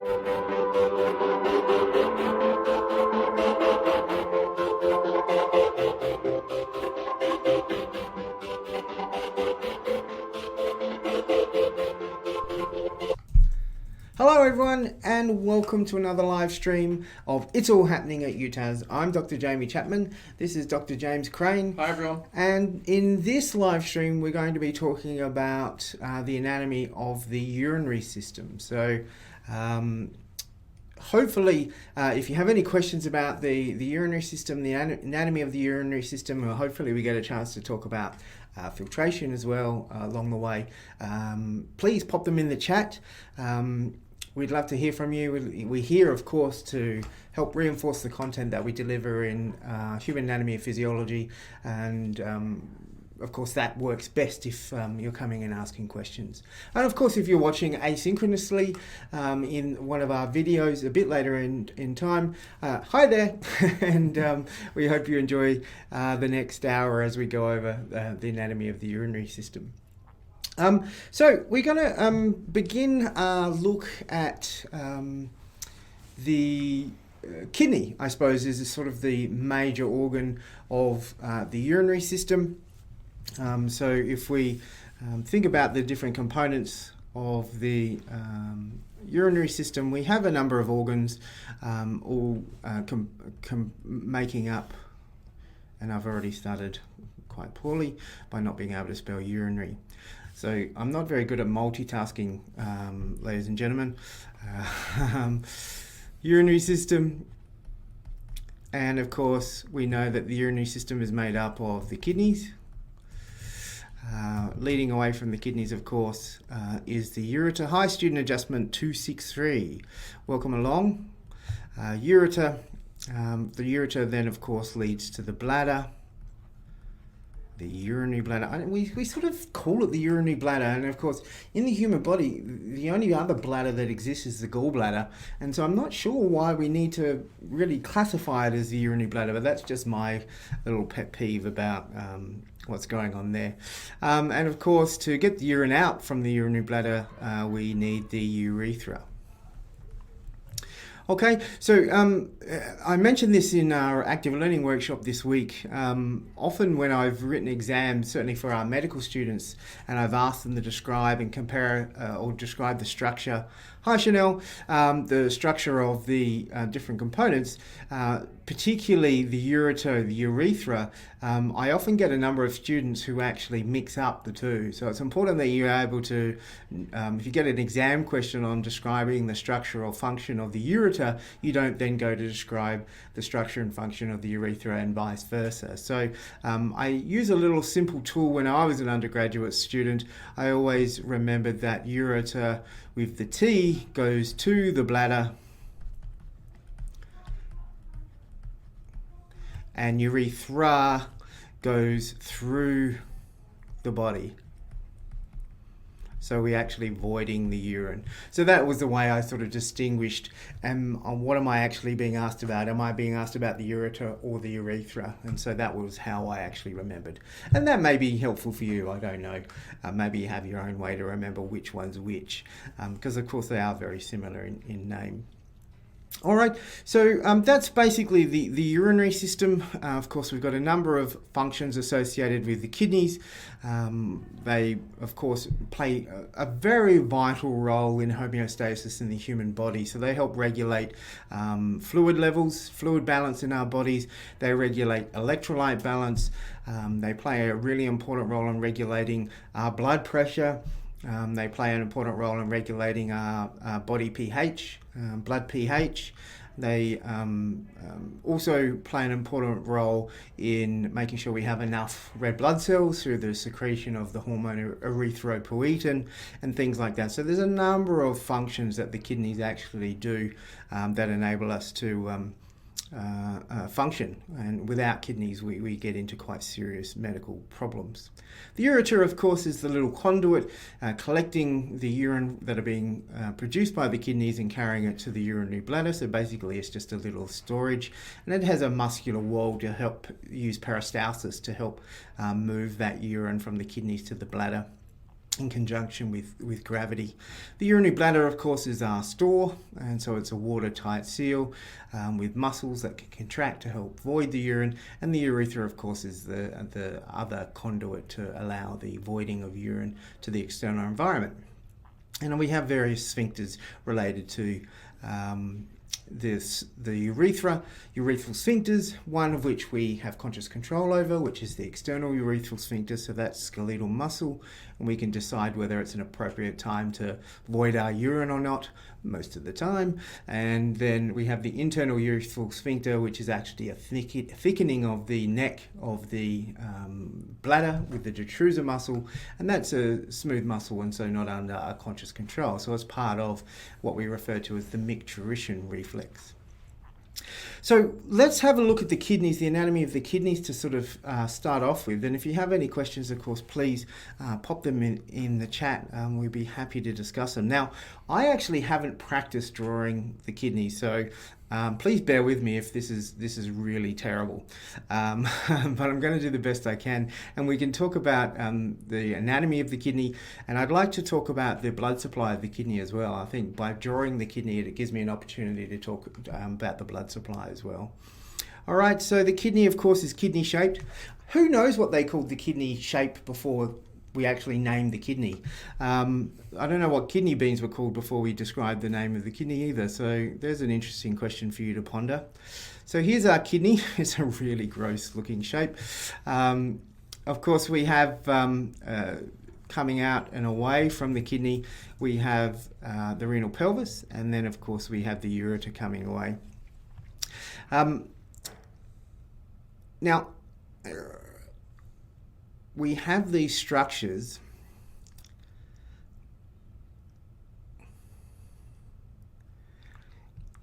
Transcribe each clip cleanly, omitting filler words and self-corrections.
Hello everyone and welcome to another live stream of It's All Happening at UTAS. I'm Dr. Jamie Chapman. This is Dr. James Crane. Hi everyone. And in this live stream we're going to be talking about the anatomy of the urinary system. So hopefully if you have any questions about the urinary system, the anatomy of the urinary system, hopefully we get a chance to talk about filtration as well along the way. Please pop them in the chat. We'd love to hear from you. We're here, of course, to help reinforce the content that we deliver in Human Anatomy and Physiology, and of course that works best if you're coming and asking questions. And of course if you're watching asynchronously in one of our videos a bit later in time, hi there, and we hope you enjoy the next hour as we go over the anatomy of the urinary system. So we're going to begin our look at the kidney, I suppose, is sort of the major organ of the urinary system. So if we think about the different components of the urinary system, we have a number of organs all making up, and I've already started quite poorly by not being able to spell urinary. So I'm not very good at multitasking, ladies and gentlemen. Urinary system, and of course we know that the urinary system is made up of the kidneys. Leading away from the kidneys, of course, is the ureter. Hi, student adjustment 263. Welcome along. Ureter. The ureter then, of course, leads to the bladder. The urinary bladder. We sort of call it the urinary bladder, and of course in the human body the only other bladder that exists is the gallbladder, and so I'm not sure why we need to really classify it as the urinary bladder, but that's just my little pet peeve about what's going on there. And of course to get the urine out from the urinary bladder we need the urethra. Okay, so I mentioned this in our active learning workshop this week. Often when I've written exams, certainly for our medical students, and I've asked them to describe and compare or describe the structure, hi Chanel, the structure of the different components, particularly the ureter, the urethra, I often get a number of students who actually mix up the two. So it's important that you're able to, if you get an exam question on describing the structure or function of the ureter, you don't then go to describe the structure and function of the urethra and vice versa. So I use a little simple tool when I was an undergraduate student. I always remembered that ureter with the T goes to the bladder, and urethra goes through the body. So we're actually voiding the urine. So that was the way I sort of distinguished what am I actually being asked about? Am I being asked about the ureter or the urethra? And so that was how I actually remembered. And that may be helpful for you, I don't know. Maybe you have your own way to remember which one's which, because of course they are very similar in name. All right, so that's basically the urinary system. Of course, we've got a number of functions associated with the kidneys. They, of course, play a very vital role in homeostasis in the human body. So they help regulate fluid levels, fluid balance in our bodies. They regulate electrolyte balance. They play a really important role in regulating our blood pressure. They play an important role in regulating our body pH, blood pH. They also play an important role in making sure we have enough red blood cells through the secretion of the hormone erythropoietin and things like that. So there's a number of functions that the kidneys actually do that enable us to function, and without kidneys we get into quite serious medical problems. The ureter, of course, is the little conduit collecting the urine that are being produced by the kidneys and carrying it to the urinary bladder. So basically it's just a little storage, and it has a muscular wall to help use peristalsis to help move that urine from the kidneys to the bladder. in conjunction with gravity. The urinary bladder, of course, is our store, and so it's a watertight seal with muscles that can contract to help void the urine, and the urethra, of course, is the other conduit to allow the voiding of urine to the external environment. And we have various sphincters related to the urethral sphincters, one of which we have conscious control over, which is the external urethral sphincter, so that's skeletal muscle, and we can decide whether it's an appropriate time to void our urine or not, most of the time. And then we have the internal urethral sphincter, which is actually a thickening of the neck of the bladder with the detrusor muscle, and that's a smooth muscle and so not under our conscious control. So it's part of what we refer to as the micturition reflex. So let's have a look at the kidneys, the anatomy of the kidneys to sort of start off with. And if you have any questions, of course, please pop them in the chat. We'd be happy to discuss them. Now, I actually haven't practiced drawing the kidneys, so please bear with me if this is really terrible. But I'm going to do the best I can, and we can talk about the anatomy of the kidney, and I'd like to talk about the blood supply of the kidney as well. I think by drawing the kidney, it gives me an opportunity to talk about the blood supply as well. All right, so the kidney, of course, is kidney shaped. Who knows what they called the kidney shape before we actually named the kidney? I don't know what kidney beans were called before we described the name of the kidney either, so there's an interesting question for you to ponder. So here's our kidney. It's a really gross looking shape. Of course, we have coming out and away from the kidney, we have the renal pelvis, and then of course we have the ureter coming away. Now, we have these structures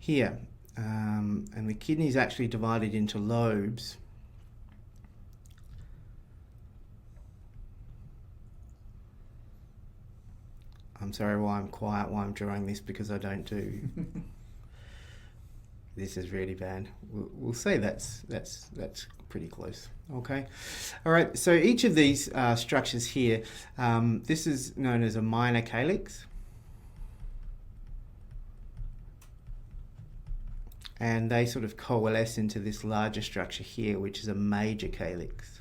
here, and the kidney is actually divided into lobes. I'm sorry why I'm quiet while I'm drawing this, because I don't do. This is really bad. We'll say that's pretty close. Okay. All right. So each of these structures here, this is known as a minor calyx, and they sort of coalesce into this larger structure here, which is a major calyx.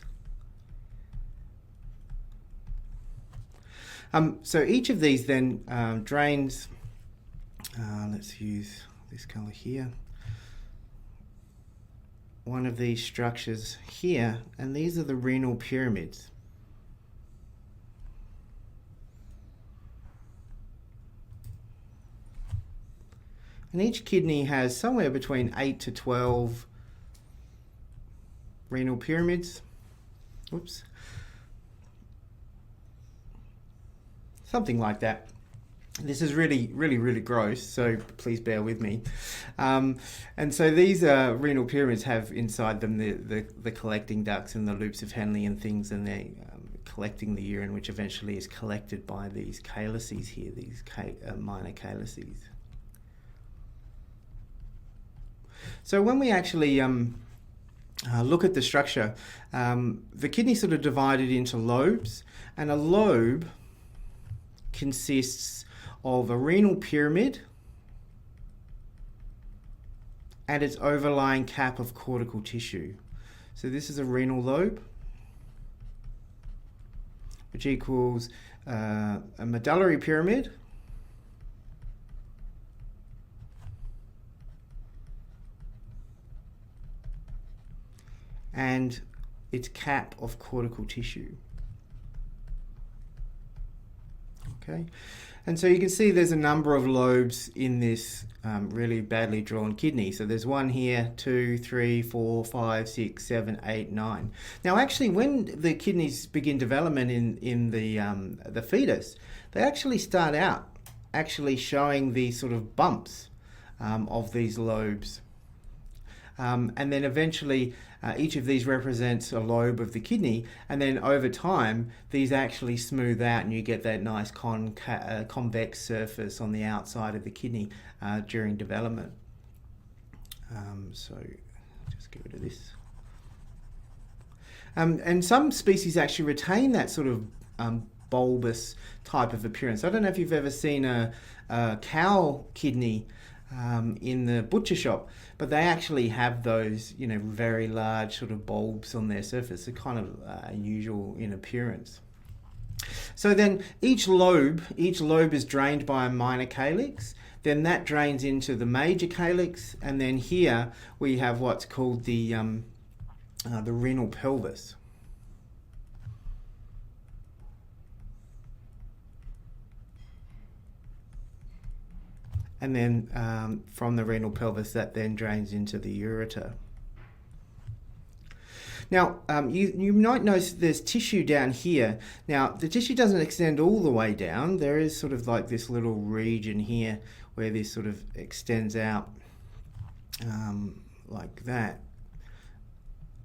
So each of these then drains. Let's use this colour here. One of these structures here, and these are the renal pyramids. And each kidney has somewhere between 8 to 12 renal pyramids. Oops. Something like that. This is really gross, so please bear with me. And so these renal pyramids have inside them the collecting ducts and the loops of Henle and things, and they're collecting the urine, which eventually is collected by these calyces here, these minor calyces. So when we actually look at the structure, the kidney sort of divided into lobes, and a lobe consists of a renal pyramid and its overlying cap of cortical tissue. So this is a renal lobe, which equals a medullary pyramid and its cap of cortical tissue. Okay, and so you can see there's a number of lobes in this really badly drawn kidney. So there's 1 here, 2, 3, 4, 5, 6, 7, 8, 9. Now actually when the kidneys begin development in the fetus, they actually start out actually showing these sort of bumps of these lobes. And then eventually each of these represents a lobe of the kidney, and then over time these actually smooth out and you get that nice convex surface on the outside of the kidney during development. So just get rid of this. And some species actually retain that sort of bulbous type of appearance. I don't know if you've ever seen a cow kidney in the butcher shop, but they actually have those, you know, very large sort of bulbs on their surface. They're kind of unusual in appearance. So then each lobe is drained by a minor calyx. Then that drains into the major calyx, and then here we have what's called the renal pelvis. And then from the renal pelvis, that then drains into the ureter. Now, you might notice there's tissue down here. Now, the tissue doesn't extend all the way down. There is sort of like this little region here where this sort of extends out like that.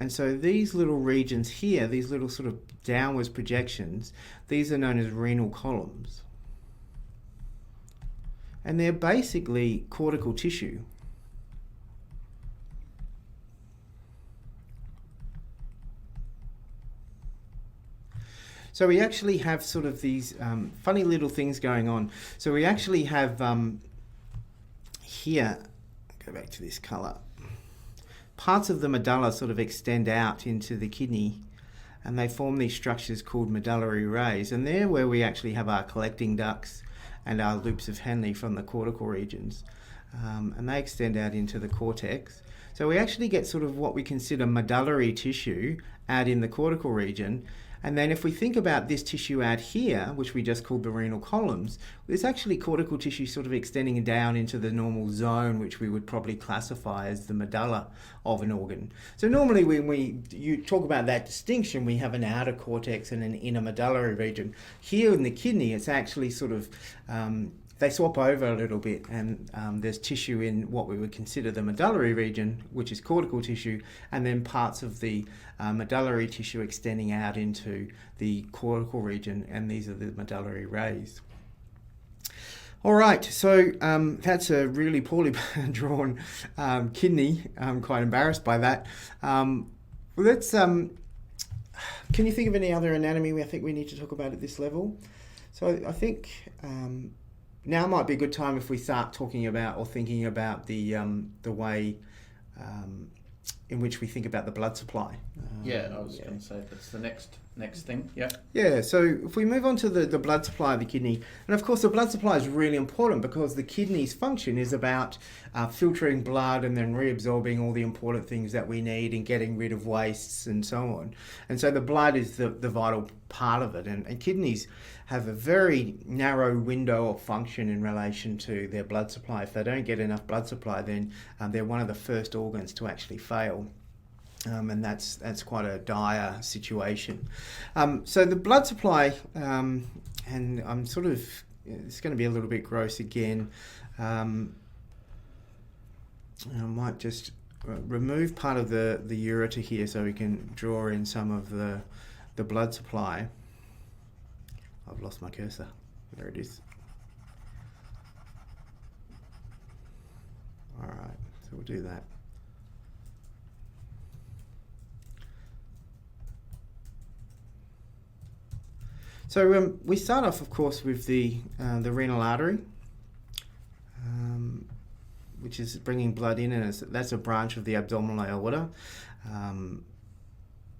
And so these little regions here, these little sort of downwards projections, these are known as renal columns. And they're basically cortical tissue. So we actually have sort of these funny little things going on. So we actually have here, go back to this colour, parts of the medulla sort of extend out into the kidney, and they form these structures called medullary rays, and they're where we actually have our collecting ducts and our loops of Henle from the cortical regions, and they extend out into the cortex. So we actually get sort of what we consider medullary tissue out in the cortical region. And then if we think about this tissue out here, which we just called the renal columns, there's actually cortical tissue sort of extending down into the normal zone, which we would probably classify as the medulla of an organ. So normally when you talk about that distinction, we have an outer cortex and an inner medullary region. Here in the kidney, it's actually sort of, they swap over a little bit, and there's tissue in what we would consider the medullary region, which is cortical tissue, and then parts of the medullary tissue extending out into the cortical region, and these are the medullary rays. All right, so that's a really poorly drawn kidney. I'm quite embarrassed by that. Let's. Can you think of any other anatomy I think we need to talk about at this level? So I think now might be a good time if we start talking about or thinking about the way in which we think about the blood supply. I was going to say that's the next thing. Yeah, so if we move on to the blood supply of the kidney, and of course the blood supply is really important because the kidney's function is about filtering blood and then reabsorbing all the important things that we need and getting rid of wastes and so on. And so the blood is the vital part of it, and kidneys have a very narrow window of function in relation to their blood supply. If they don't get enough blood supply, then they're one of the first organs to actually fail. And that's quite a dire situation. So the blood supply, and I'm sort of, it's going to be a little bit gross again. I might just remove part of the ureter here so we can draw in some of the blood supply. I've lost my cursor. There it is. All right, so we'll do that. So we start off, of course, with the renal artery, which is bringing blood in, and that's a branch of the abdominal aorta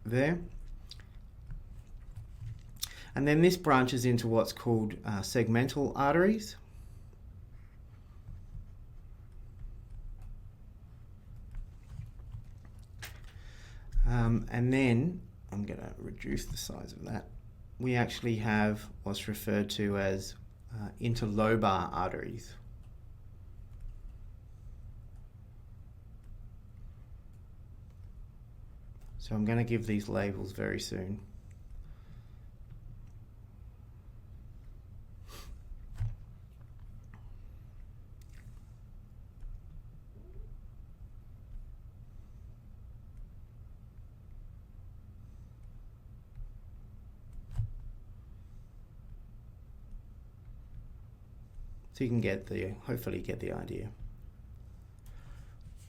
there. And then this branches into what's called segmental arteries. And then, I'm going to reduce the size of that, we actually have what's referred to as interlobar arteries. So I'm going to give these labels very soon. So you can hopefully get the idea.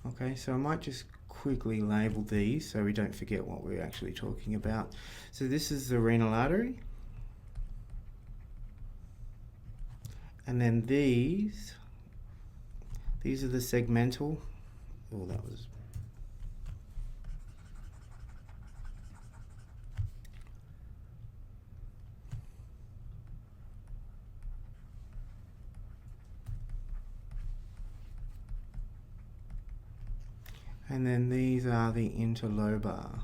Okay, so I might just quickly label these so we don't forget what we're actually talking about. So this is the renal artery. And then these are the segmental. Oh, that was... And then these are the interlobar.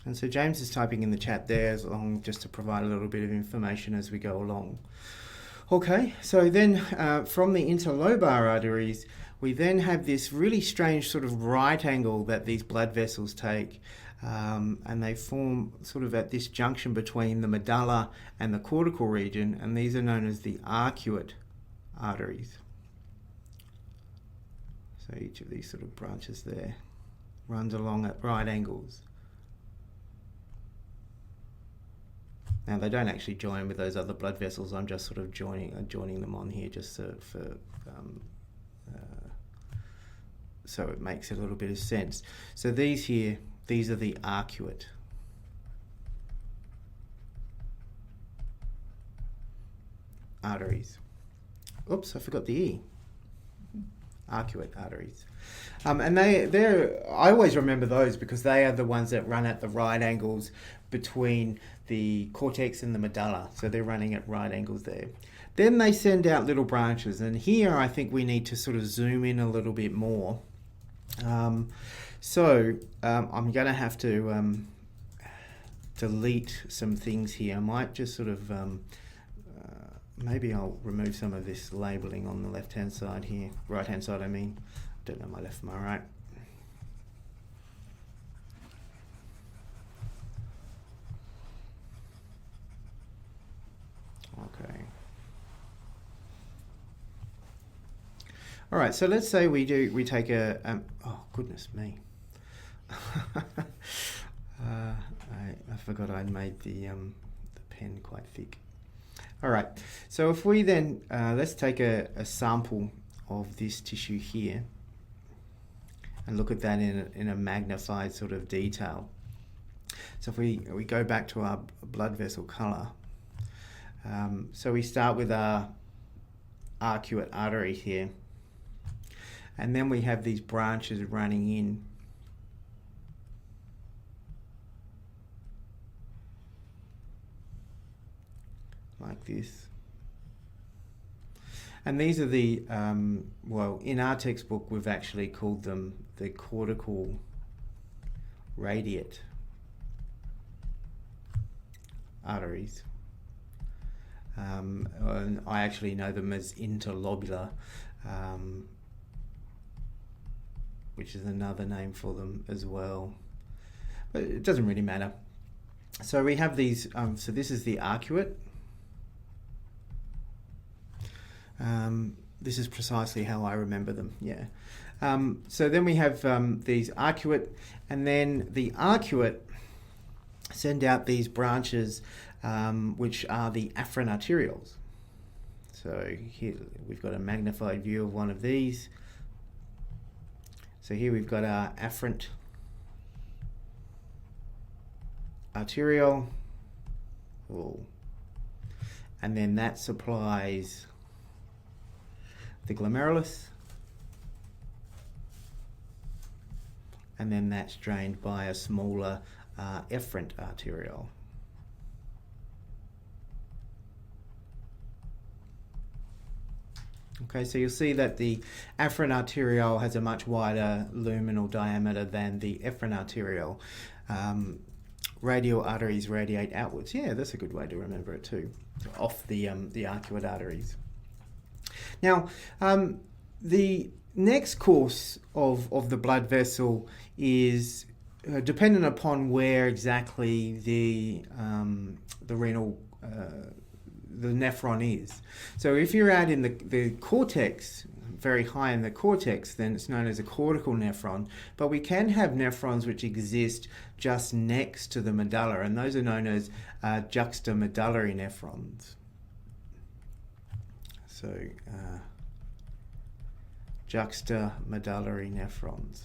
And so James is typing in the chat there as long, just to provide a little bit of information as we go along. Okay, so then from the interlobar arteries, we then have this really strange sort of right angle that these blood vessels take, and they form sort of at this junction between the medulla and the cortical region, and these are known as the arcuate arteries. So each of these sort of branches there runs along at right angles. Now they don't actually join with those other blood vessels. I'm just sort of joining them on here just so it makes a little bit of sense. So these here, these are the arcuate arteries. Oops, I forgot the E. Arcuate arteries. And I always remember those because they are the ones that run at the right angles between the cortex and the medulla. So they're running at right angles there. Then they send out little branches, and here I think we need to sort of zoom in a little bit more. I'm going to have to delete some things here. I might just sort of maybe I'll remove some of this labeling on the left-hand side here. Right-hand side, I mean. I don't know my left from my right. Okay. All right, so let's say we take a, oh, goodness me. I forgot I'd made the pen quite thick. All right, so if we then, let's take a sample of this tissue here and look at that in a magnified sort of detail. So if we go back to our blood vessel color, so we start with our arcuate artery here, and then we have these branches running in. Like this. And these are the, well, in our textbook we've actually called them the cortical radiate arteries. And I actually know them as interlobular, which is another name for them as well. But it doesn't really matter. So we have these, so this is the arcuate. This is precisely how I remember them, yeah. So then we have these arcuate, and then the arcuate send out these branches which are the afferent arterioles. So here we've got a magnified view of one of these. So here we've got our afferent arteriole, and then that supplies the glomerulus, and then that's drained by a smaller efferent arteriole. Okay, so you'll see that the afferent arteriole has a much wider luminal diameter than the efferent arteriole. Radial arteries radiate outwards. Yeah, that's a good way to remember it too, off the arcuate arteries. Now, the next course of the blood vessel is dependent upon where exactly the renal the nephron is. So if you're out in the cortex, very high in the cortex, then it's known as a cortical nephron. But we can have nephrons which exist just next to the medulla, and those are known as juxtamedullary nephrons. So juxtamedullary nephrons.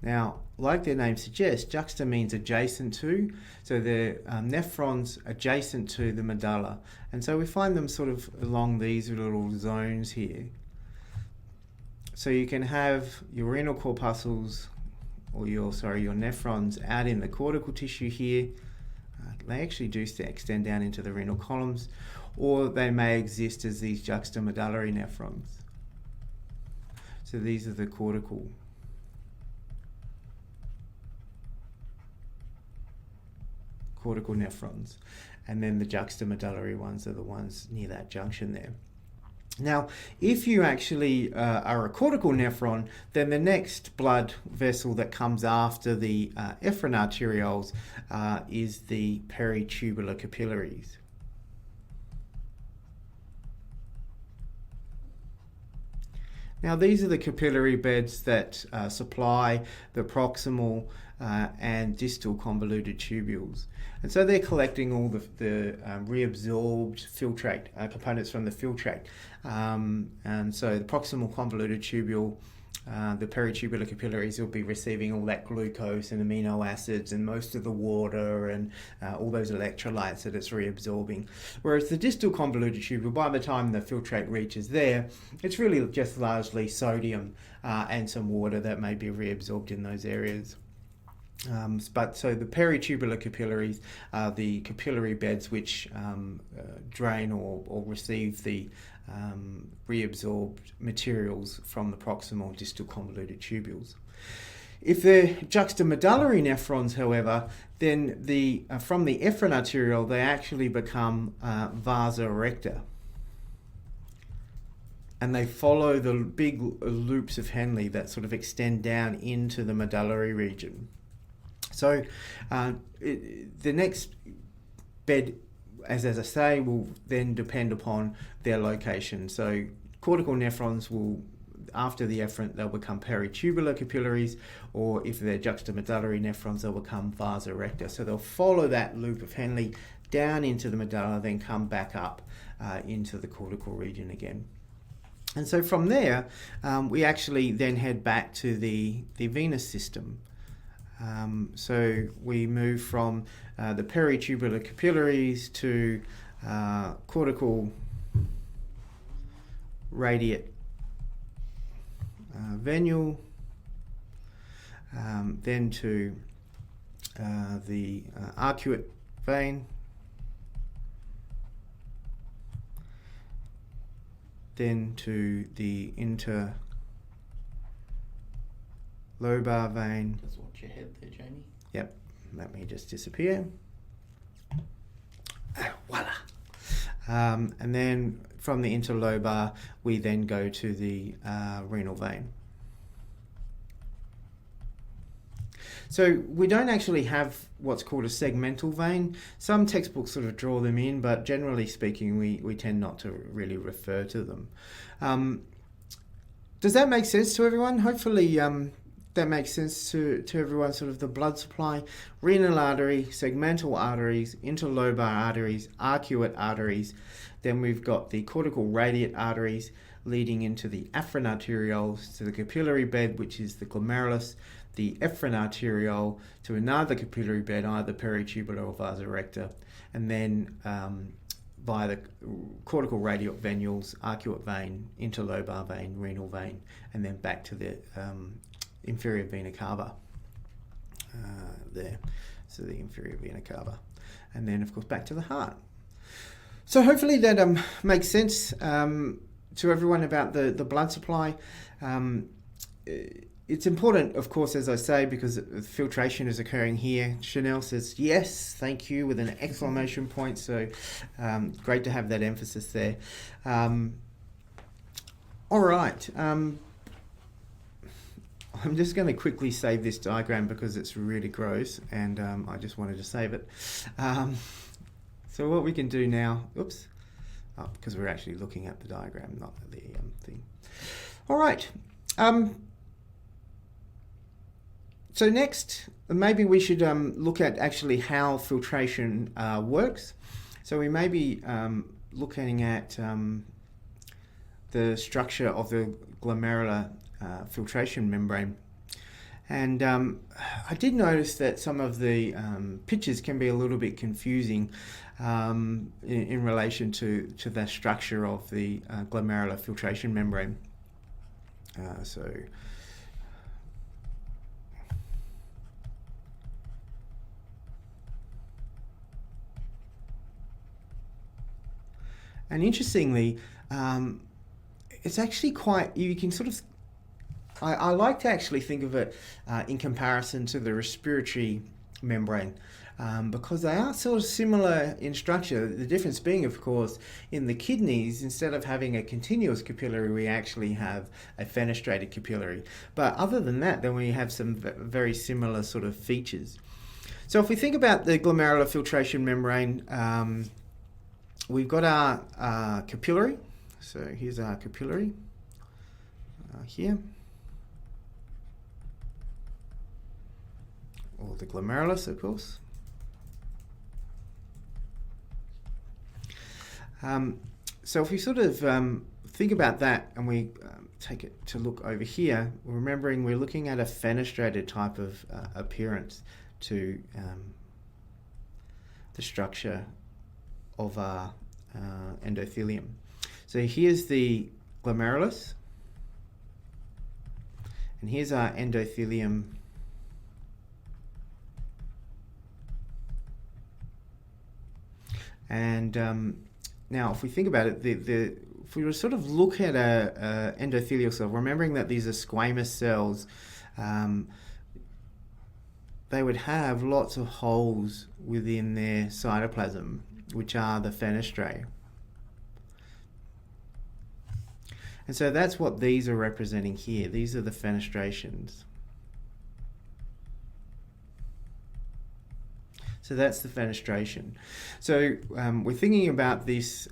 Now, like their name suggests, juxta means adjacent to, so they're nephrons adjacent to the medulla. And so we find them sort of along these little zones here. So you can have your renal corpuscles, or your nephrons out in the cortical tissue here. They actually do extend down into the renal columns, or they may exist as these juxtamedullary nephrons. So these are the cortical nephrons, and then the juxtamedullary ones are the ones near that junction there. Now, if you actually are a cortical nephron, then the next blood vessel that comes after the efferent arterioles is the peritubular capillaries. Now, these are the capillary beds that supply the proximal and distal convoluted tubules. And so they're collecting all the reabsorbed filtrate components from the filtrate. And so the proximal convoluted tubule, the peritubular capillaries, will be receiving all that glucose and amino acids and most of the water and all those electrolytes that it's reabsorbing. Whereas the distal convoluted tubule, by the time the filtrate reaches there, it's really just largely sodium and some water that may be reabsorbed in those areas. So the peritubular capillaries are the capillary beds which drain or receive the reabsorbed materials from the proximal and distal convoluted tubules. If they're juxtamedullary nephrons, however, then from the efferent arteriole they actually become vasa erecta. And they follow the big loops of Henle that sort of extend down into the medullary region. So the next bed, as I say, will then depend upon their location. So cortical nephrons will, after the efferent, they'll become peritubular capillaries, or if they're juxtamedullary nephrons, they'll become vasa erecta. So they'll follow that loop of Henle down into the medulla, then come back up into the cortical region again. And so from there, we actually then head back to the venous system. So we move from the peritubular capillaries to cortical radiate venule, then to the arcuate vein, then to the interlobar vein. Just watch your head there, Jamie. Yep, let me just disappear. Voila. And then from the interlobar, we then go to the renal vein. So we don't actually have what's called a segmental vein. Some textbooks sort of draw them in, but generally speaking, we tend not to really refer to them. Does that make sense to everyone? Hopefully that makes sense to everyone, sort of the blood supply. Renal artery, segmental arteries, interlobar arteries, arcuate arteries. Then we've got the cortical radiate arteries leading into the afferent arterioles, to the capillary bed, which is the glomerulus, the efferent arteriole to another capillary bed, either peritubular or vasa erecta, and then via the cortical radial venules, arcuate vein, interlobar vein, renal vein, and then back to the inferior vena cava there. So the inferior vena cava. And then, of course, back to the heart. So hopefully that makes sense to everyone about the blood supply. It's important, of course, as I say, because filtration is occurring here. Chanel says, yes, thank you, with an exclamation point. So great to have that emphasis there. All right. I'm just going to quickly save this diagram because it's really gross, and I just wanted to save it. So what we can do now, because we're actually looking at the diagram, not the thing. All right. So next, maybe we should look at actually how filtration works. So we may be looking at the structure of the glomerular filtration membrane. And I did notice that some of the pictures can be a little bit confusing in relation to the structure of the glomerular filtration membrane. And interestingly, it's actually quite, you can sort of, I like to actually think of it in comparison to the respiratory membrane, because they are sort of similar in structure. The difference being, of course, in the kidneys, instead of having a continuous capillary, we actually have a fenestrated capillary. But other than that, then we have some very similar sort of features. So if we think about the glomerular filtration membrane, we've got our capillary. So here's our capillary here, or the glomerulus, of course. So if we sort of think about that and we take it to look over here, remembering we're looking at a fenestrated type of appearance to the structure of our endothelium. So here's the glomerulus, and here's our endothelium. And now if we think about it, if we were to sort of look at a endothelial cell, remembering that these are squamous cells, they would have lots of holes within their cytoplasm, which are the fenestrae. And so that's what these are representing here. These are the fenestrations. So that's the fenestration. So we're thinking about this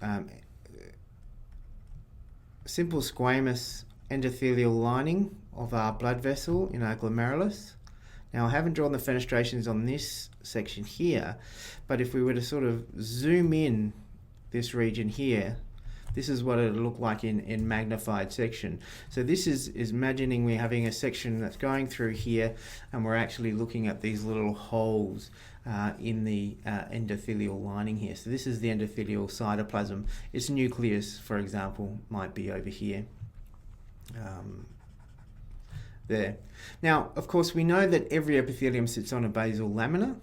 simple squamous endothelial lining of our blood vessel in our glomerulus. Now I haven't drawn the fenestrations on this section here, but if we were to sort of zoom in this region here, this is what it would look like in magnified section. So this is imagining we're having a section that's going through here, and we're actually looking at these little holes in the endothelial lining here. So this is the endothelial cytoplasm. Its nucleus, for example, might be over here. There. Now, of course, we know that every epithelium sits on a basal lamina.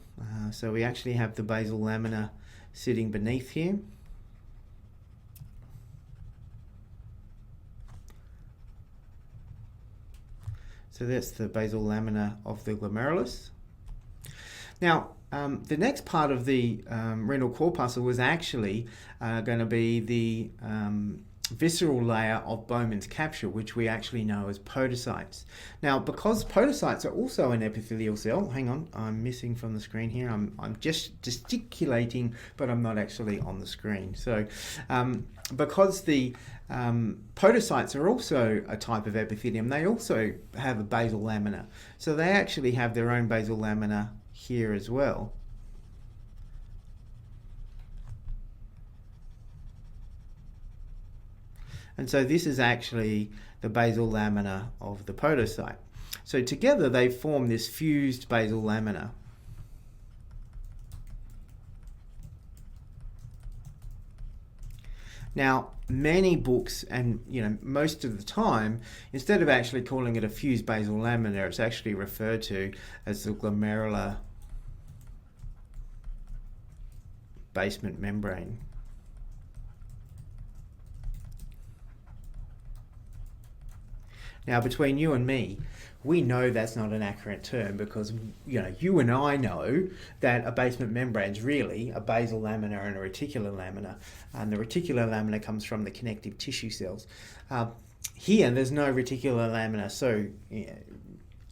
So we actually have the basal lamina sitting beneath here. So that's the basal lamina of the glomerulus. Now, the next part of the renal corpuscle was actually going to be the visceral layer of Bowman's capsule, which we actually know as podocytes. Now, because podocytes are also an epithelial cell, hang on, I'm missing from the screen here. I'm just gesticulating, but I'm not actually on the screen. So, because the podocytes are also a type of epithelium, they also have a basal lamina. So they actually have their own basal lamina here as well. And so this is actually the basal lamina of the podocyte. So together they form this fused basal lamina. Now, many books, and most of the time, instead of actually calling it a fused basal lamina, it's actually referred to as the glomerular basement membrane. Now, between you and me, we know that's not an accurate term, because you and I know that a basement membrane is really a basal lamina and a reticular lamina, and the reticular lamina comes from the connective tissue cells. Here, there's no reticular lamina, so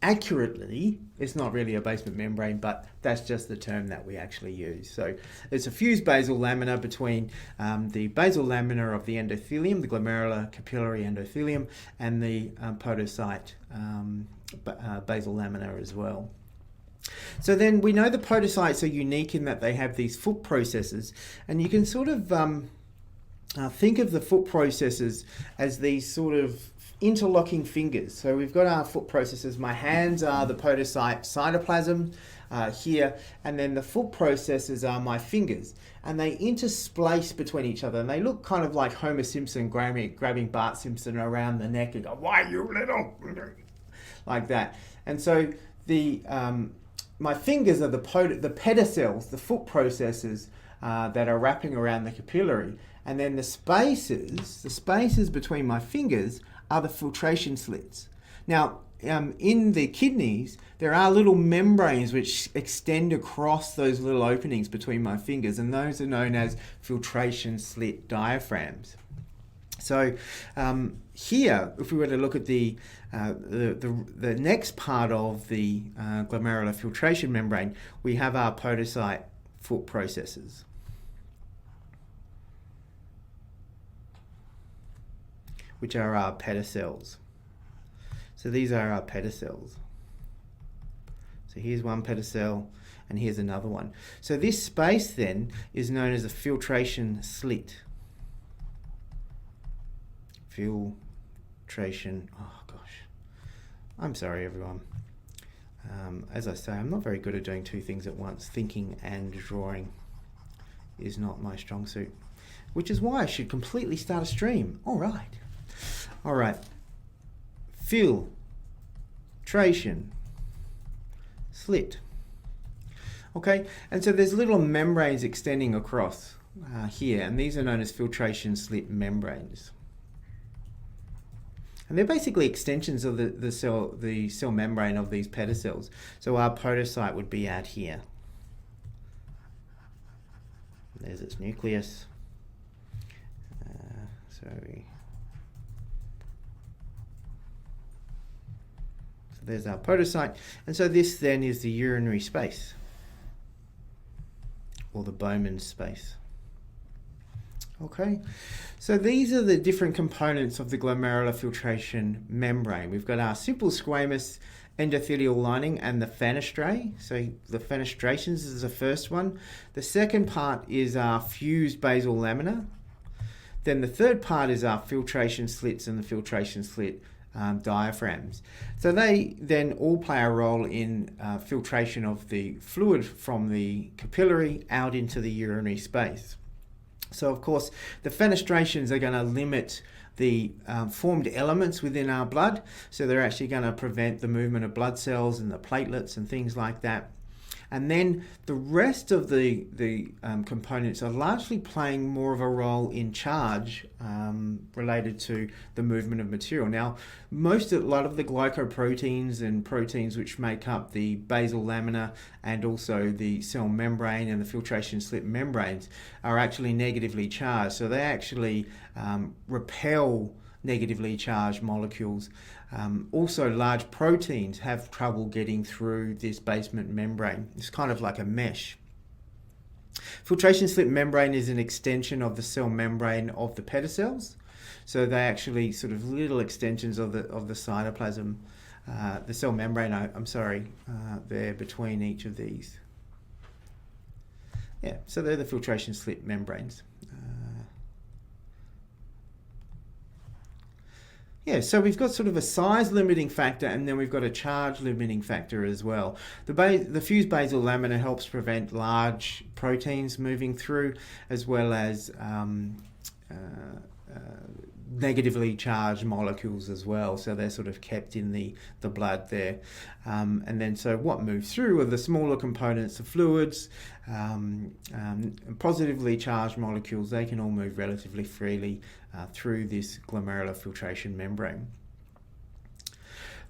accurately, it's not really a basement membrane, but that's just the term that we actually use. So it's a fused basal lamina between the basal lamina of the endothelium, the glomerular capillary endothelium, and the podocyte basal lamina as well. So then we know the podocytes are unique in that they have these foot processes, and you can sort of think of the foot processes as these sort of interlocking fingers. So we've got our foot processes. My hands are the podocyte cytoplasm here, and then the foot processes are my fingers. And they interspace between each other, and they look kind of like Homer Simpson grabbing Bart Simpson around the neck and go, "Why, you little," like that. And so the my fingers are the pedicels, the foot processes that are wrapping around the capillary, and then the spaces between my fingers are the filtration slits. Now, in the kidneys, there are little membranes which extend across those little openings between my fingers, and those are known as filtration slit diaphragms. So here, if we were to look at the next part of the glomerular filtration membrane, we have our podocyte foot processes, which are our pedicels. So these are our pedicels. So here's one pedicel, and here's another one. So this space then is known as a filtration slit. Filtration, oh gosh. I'm sorry, everyone. As I say, I'm not very good at doing two things at once. Thinking and drawing is not my strong suit, which is why I should completely start a stream. All right. Filtration slit. Okay, and so there's little membranes extending across here, and these are known as filtration slit membranes. And they're basically extensions of the cell membrane of these pedicels. So our podocyte would be out here. There's its nucleus. So there's our podocyte. And so this then is the urinary space, or the Bowman's space. Okay, so these are the different components of the glomerular filtration membrane. We've got our simple squamous endothelial lining and the fenestrae. So the fenestrations is the first one. The second part is our fused basal lamina. Then the third part is our filtration slits and the filtration slit diaphragms. So they then all play a role in filtration of the fluid from the capillary out into the urinary space. So of course, the fenestrations are going to limit the formed elements within our blood. So they're actually going to prevent the movement of blood cells and the platelets and things like that. And then the rest of the components are largely playing more of a role in charge related to the movement of material. Now, a lot of the glycoproteins and proteins which make up the basal lamina and also the cell membrane and the filtration slit membranes are actually negatively charged. So they actually repel negatively charged molecules. Also, large proteins have trouble getting through this basement membrane. It's kind of like a mesh. Filtration slit membrane is an extension of the cell membrane of the pedicels. So they actually sort of little extensions of the cytoplasm, the cell membrane, there between each of these. Yeah, so they're the filtration slit membranes. So we've got sort of a size limiting factor, and then we've got a charge limiting factor as well. The fused basal lamina helps prevent large proteins moving through, as well as negatively charged molecules as well. So they're sort of kept in the blood there. And then so what moves through are the smaller components, the fluids, positively charged molecules. They can all move relatively freely through this glomerular filtration membrane.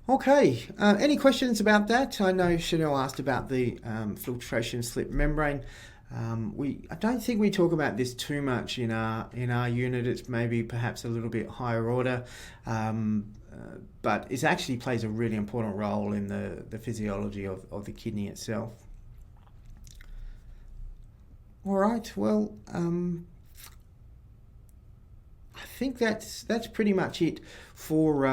Okay, any questions about that? I know Chanel asked about the filtration slit membrane. I don't think we talk about this too much in our unit. It's maybe perhaps a little bit higher order, but it actually plays a really important role in the physiology of the kidney itself. All right, well, I think that's pretty much it for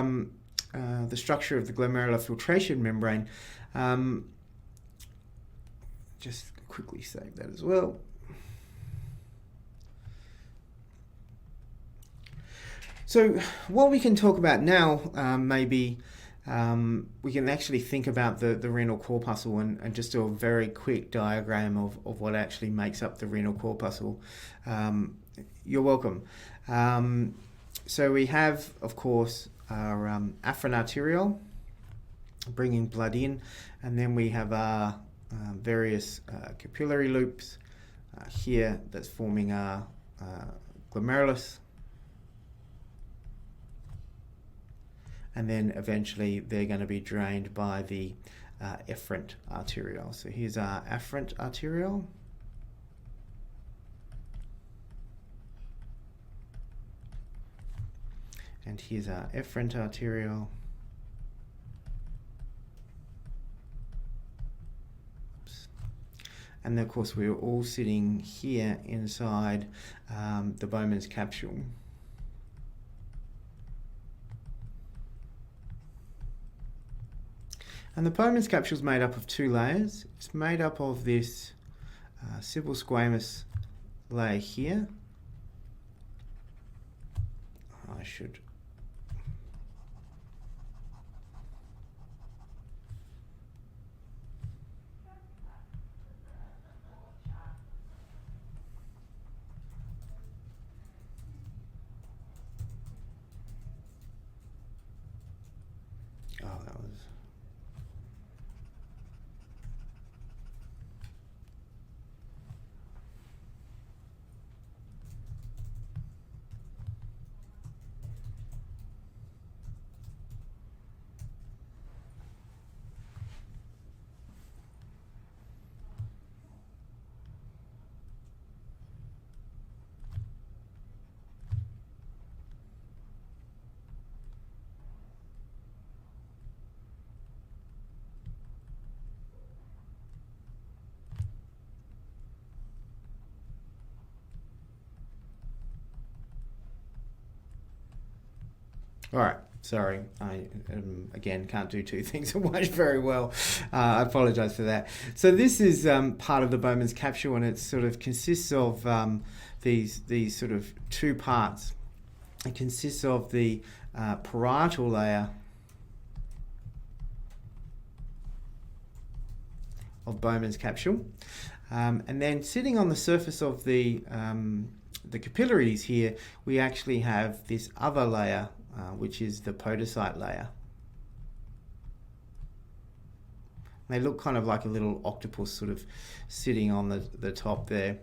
the structure of the glomerular filtration membrane. Just quickly save that as well. So what we can talk about now, maybe we can actually think about the renal corpuscle and just do a very quick diagram of what actually makes up the renal corpuscle. You're welcome. So we have, of course, our afferent arteriole, bringing blood in, and then we have our various capillary loops here that's forming our glomerulus. And then eventually they're going to be drained by the efferent arteriole. So here's our afferent arteriole. And here's our efferent arteriole. Oops. And then of course we're all sitting here inside the Bowman's capsule. And the Bowman's capsule is made up of two layers. It's made up of this simple squamous layer here. I should... Oh, that was... All right, sorry, I again can't do two things at once very well. I apologise for that. So this is part of the Bowman's capsule, and it sort of consists of these sort of two parts. It consists of the parietal layer of Bowman's capsule, and then sitting on the surface of the capillaries here, we actually have this other layer, which is the podocyte layer. They look kind of like a little octopus sort of sitting on the top there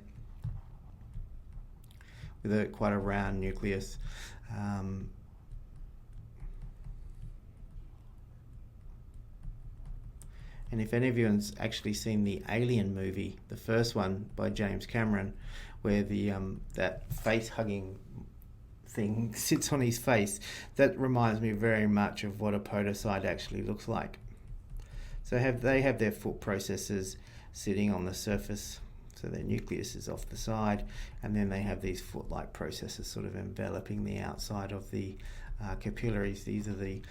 with quite a round nucleus. And if any of you have actually seen the Alien movie, the first one by James Cameron, where the that face-hugging thing sits on his face, that reminds me very much of what a podocyte actually looks like. So they have their foot processes sitting on the surface, so their nucleus is off the side, and then they have these foot-like processes sort of enveloping the outside of the capillaries. These are the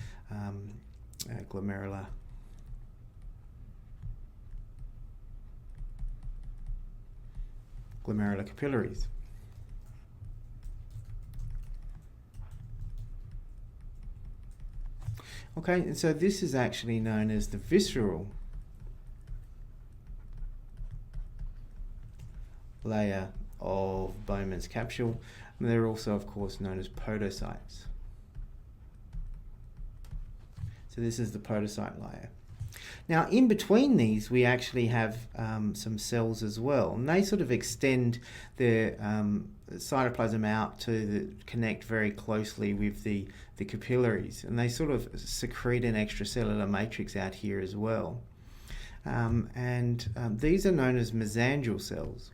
glomerular capillaries. Okay, and so this is actually known as the visceral layer of Bowman's capsule, and they're also, of course, known as podocytes. So this is the podocyte layer. Now, in between these, we actually have some cells as well, and they sort of extend their cytoplasm out to connect very closely with the capillaries, and they sort of secrete an extracellular matrix out here as well. These are known as mesangial cells.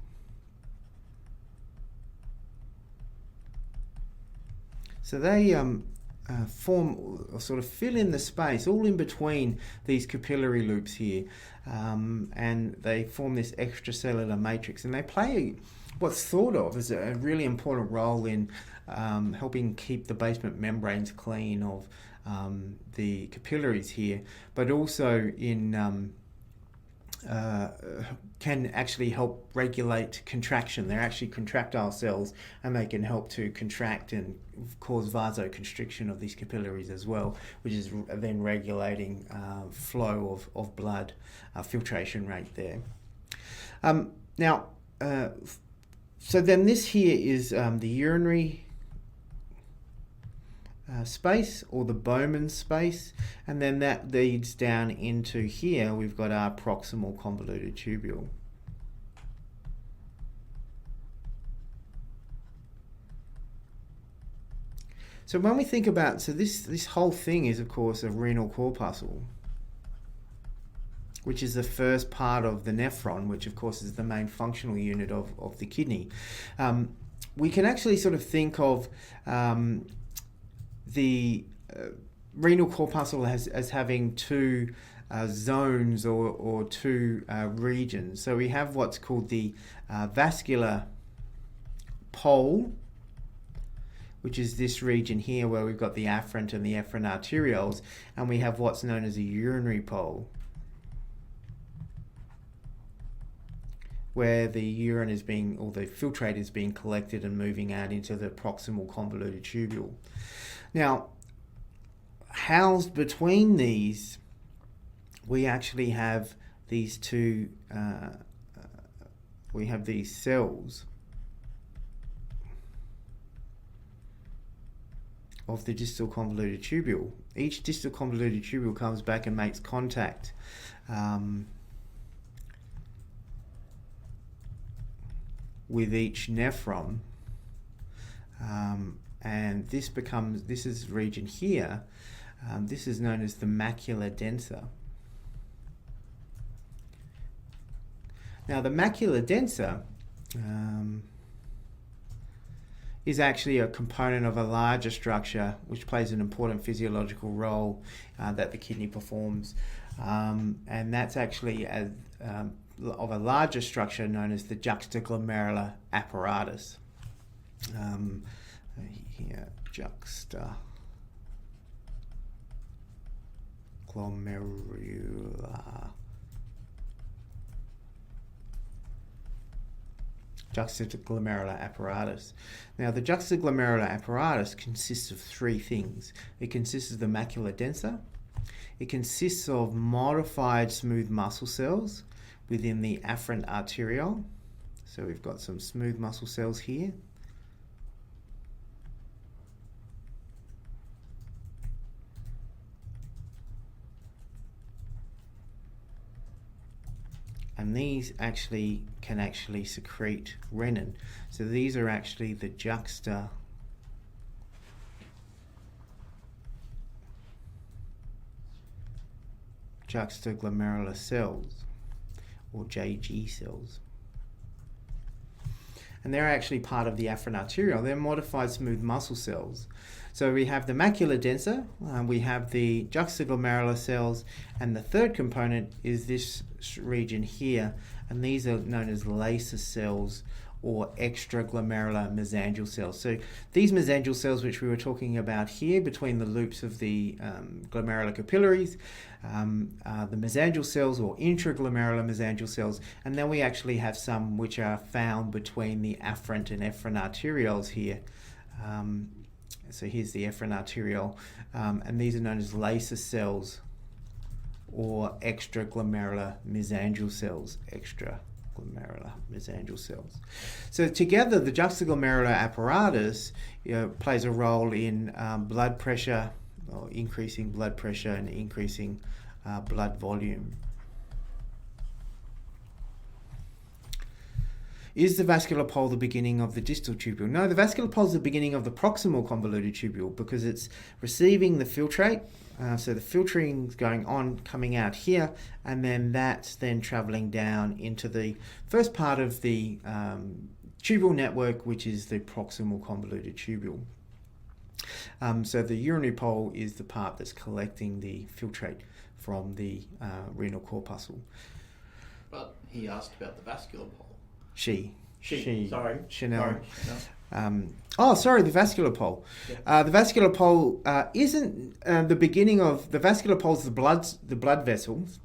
So they form or sort of fill in the space all in between these capillary loops here, and they form this extracellular matrix, and they play what's thought of as a really important role in helping keep the basement membranes clean of the capillaries here, but also in can actually help regulate contraction. They're actually contractile cells, and they can help to contract and cause vasoconstriction of these capillaries as well, which is then regulating flow of blood, filtration rate there. Now, so then this here is the urinary space, or the Bowman space, and then that leads down into here. We've got our proximal convoluted tubule. So when we think about, so this whole thing is of course a renal corpuscle, which is the first part of the nephron, which of course is the main functional unit of the kidney. We can actually sort of think of the renal corpuscle as having two zones or two regions. So we have what's called the vascular pole, which is this region here where we've got the afferent and the efferent arterioles, and we have what's known as a urinary pole, where the urine is being, or the filtrate is being collected and moving out into the proximal convoluted tubule. Now, housed between these, we actually have these two, we have these cells of the distal convoluted tubule. Each distal convoluted tubule comes back and makes contact with each nephron, and this is region here. This is known as the macula densa. Now the macula densa is actually a component of a larger structure which plays an important physiological role that the kidney performs, and that's actually of a larger structure known as the juxtaglomerular apparatus. Here, juxtaglomerular apparatus. Now, the juxtaglomerular apparatus consists of three things. It consists of the macula densa. It consists of modified smooth muscle cells within the afferent arteriole. So we've got some smooth muscle cells here. And these can actually secrete renin. So these are actually the juxtaglomerular cells, or JG cells. And they're actually part of the afferent arteriole. They're modified smooth muscle cells. So we have the macula densa, we have the juxtaglomerular cells, and the third component is this region here, and these are known as lacer cells or extraglomerular mesangial cells. So these mesangial cells, which we were talking about here between the loops of the glomerular capillaries, the mesangial cells or intraglomerular mesangial cells, and then we actually have some which are found between the afferent and efferent arterioles here. So here's the efferent arteriole, and these are known as lacer cells or extraglomerular mesangial cells. Extraglomerular mesangial cells. So together, the juxtaglomerular apparatus plays a role in blood pressure, or increasing blood pressure and increasing blood volume. Is the vascular pole the beginning of the distal tubule? No, the vascular pole is the beginning of the proximal convoluted tubule because it's receiving the filtrate. So the filtering is going on, coming out here, and then that's then traveling down into the first part of the tubule network, which is the proximal convoluted tubule. So the urinary pole is the part that's collecting the filtrate from the renal corpuscle. But he asked about the vascular pole. She. Sorry. Chanel. Sorry. The vascular pole. Yeah. The vascular pole isn't the beginning of the vascular pole is the blood vessels,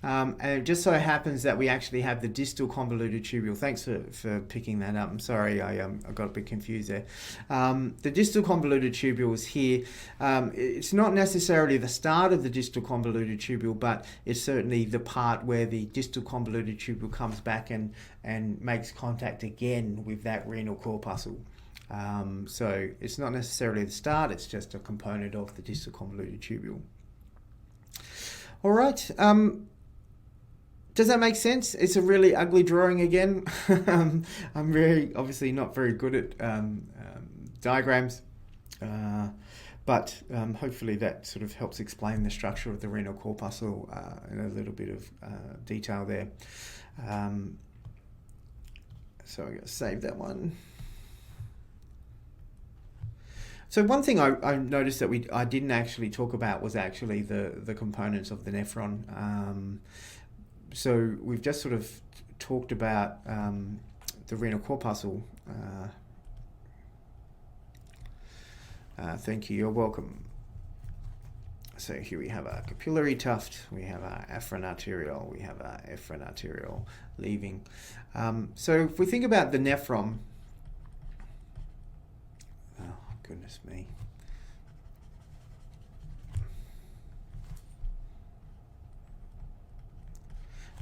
And it just so happens that we actually have the distal convoluted tubule. Thanks for picking that up. I'm sorry, I got a bit confused there. The distal convoluted tubule is here. It's not necessarily the start of the distal convoluted tubule, but it's certainly the part where the distal convoluted tubule comes back and makes contact again with that renal corpuscle. So it's not necessarily the start, it's just a component of the distal convoluted tubule. All right. Does that make sense? It's a really ugly drawing again. I'm obviously not very good at diagrams, but hopefully that sort of helps explain the structure of the renal corpuscle in a little bit of detail there. So I'm going to save that one. So one thing I noticed that I didn't actually talk about was actually the components of the nephron. So we've just sort of talked about the renal corpuscle. Thank you, you're welcome. So here we have a capillary tuft, we have our afferent arteriole, we have our efferent arteriole leaving. So if we think about the nephron, oh goodness me.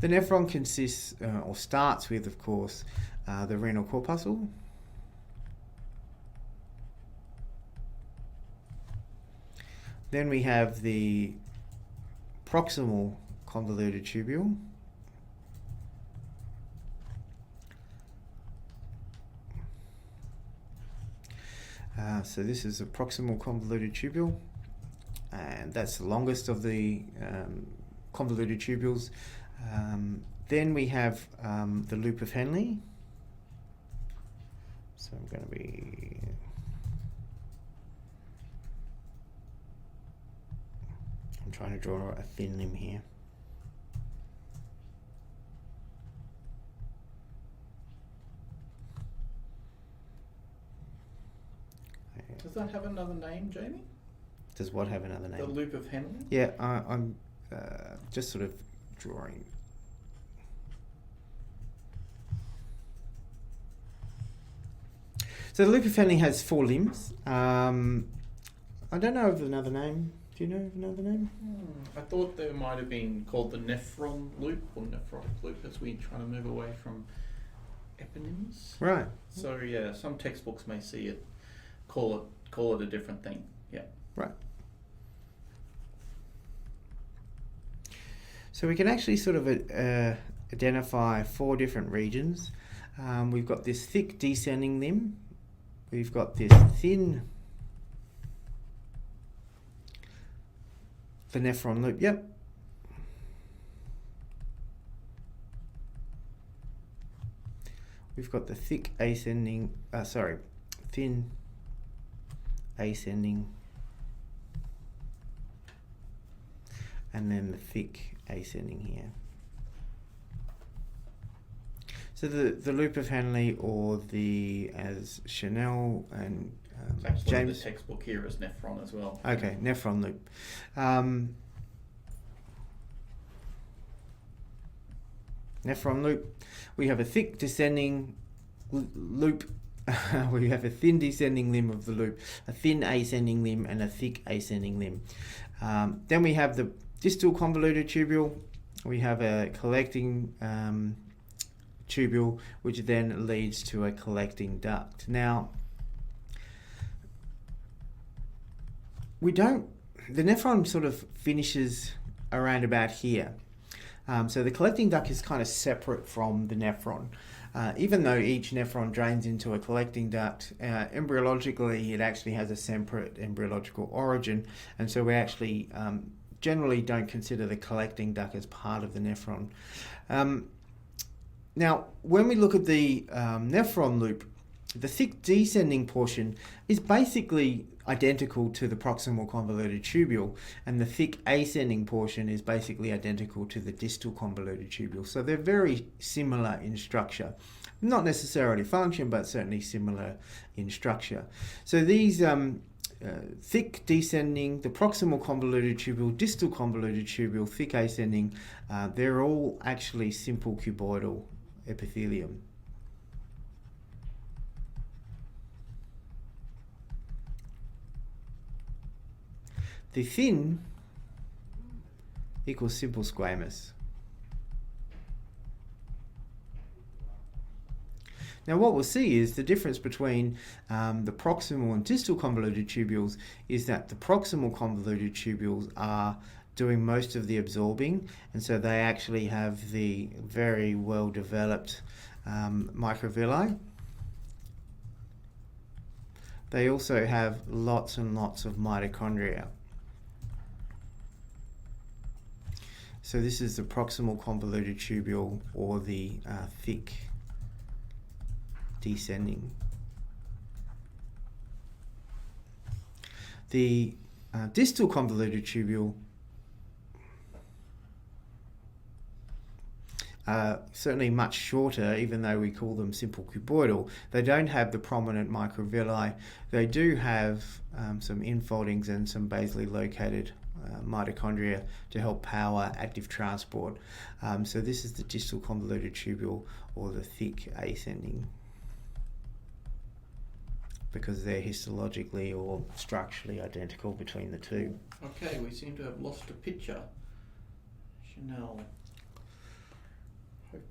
The nephron consists, or starts with, of course, the renal corpuscle. Then we have the proximal convoluted tubule. So this is the proximal convoluted tubule, and that's the longest of the convoluted tubules. Then we have the loop of Henle. So I'm going to be... I'm trying to draw a thin limb here. Does that have another name, Jamie? Does what have another name? The loop of Henle? Yeah, I'm just sort of drawing. So the loop of Henle has 4 limbs. I don't know of another name. Do you know of another name? I thought there might have been called the nephron loop or nephrotic loop as we try to move away from eponyms. Right. So yeah, some textbooks may see it, call it a different thing. Yeah. Right. So we can actually sort of identify 4 different regions. We've got this thick descending limb. We've got this thin, the nephron loop, yep. We've got the thick ascending, thin ascending, and then the thick ascending here. So the loop of Henle, or the, as Chanel and Actually, James... the textbook here is nephron as well. Okay, nephron loop. Nephron loop. We have a thick descending loop. We have a thin descending limb of the loop, a thin ascending limb, and a thick ascending limb. Then we have the distal convoluted tubule. We have a collecting tubule, which then leads to a collecting duct. Now, the nephron sort of finishes around about here. So the collecting duct is kind of separate from the nephron. Even though each nephron drains into a collecting duct, embryologically it actually has a separate embryological origin, and so we actually generally don't consider the collecting duct as part of the nephron. Now, when we look at the nephron loop, the thick descending portion is basically identical to the proximal convoluted tubule, and the thick ascending portion is basically identical to the distal convoluted tubule. So they're very similar in structure. Not necessarily function, but certainly similar in structure. So these thick descending, the proximal convoluted tubule, distal convoluted tubule, thick ascending, they're all actually simple cuboidal epithelium. The thin equals simple squamous. Now what we'll see is the difference between the proximal and distal convoluted tubules is that the proximal convoluted tubules are doing most of the absorbing, and so they actually have the very well developed microvilli. They also have lots and lots of mitochondria. So this is the proximal convoluted tubule, or the thick descending. The distal convoluted tubule certainly much shorter, even though we call them simple cuboidal. They don't have the prominent microvilli. They do have some infoldings and some basally located mitochondria to help power active transport. So this is the distal convoluted tubule, or the thick ascending, because they're histologically or structurally identical between the two. Okay, we seem to have lost a picture. Chanel. It's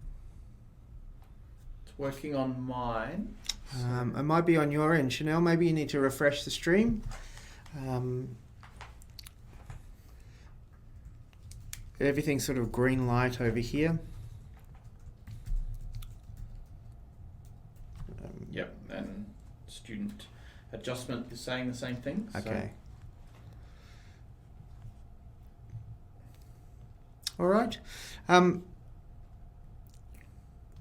working on mine. So. It might be on your end, Chanel. Maybe you need to refresh the stream. Everything's sort of green light over here. Yep, and student adjustment is saying the same thing. Okay. All right.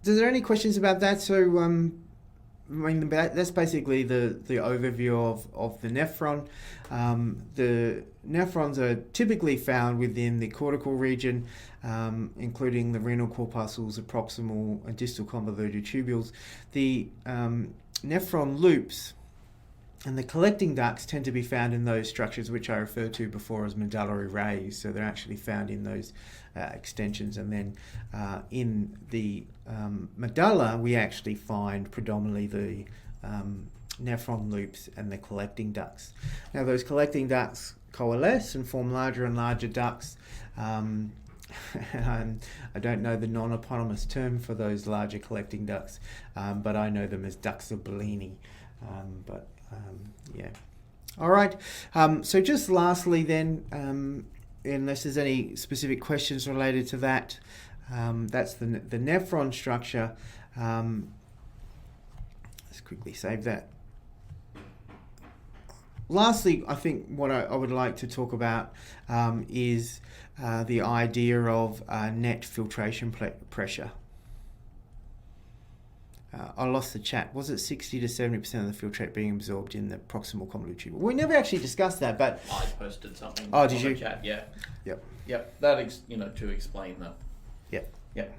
Is there any questions about that? So, I mean, that's basically the overview of the nephron. The nephrons are typically found within the cortical region, including the renal corpuscles, the proximal and distal convoluted tubules. The nephron loops and the collecting ducts tend to be found in those structures which I referred to before as medullary rays. So they're actually found in those extensions, and then in the medulla we actually find predominantly the nephron loops and the collecting ducts. Now those collecting ducts coalesce and form larger and larger ducts. And I don't know the non-eponymous term for those larger collecting ducts, but I know them as ducts of Bellini. Yeah. All right. So just lastly then, unless there's any specific questions related to that, that's the nephron structure. Let's quickly save that. Lastly, I think what I would like to talk about is the idea of net filtration pressure. I lost the chat. Was it 60 to 70% of the filtrate being absorbed in the proximal convoluted tubule? We never actually discussed that, but I posted something. Oh, did you? The chat, yeah. Yep. Yep. That to explain that. Yep. Yep.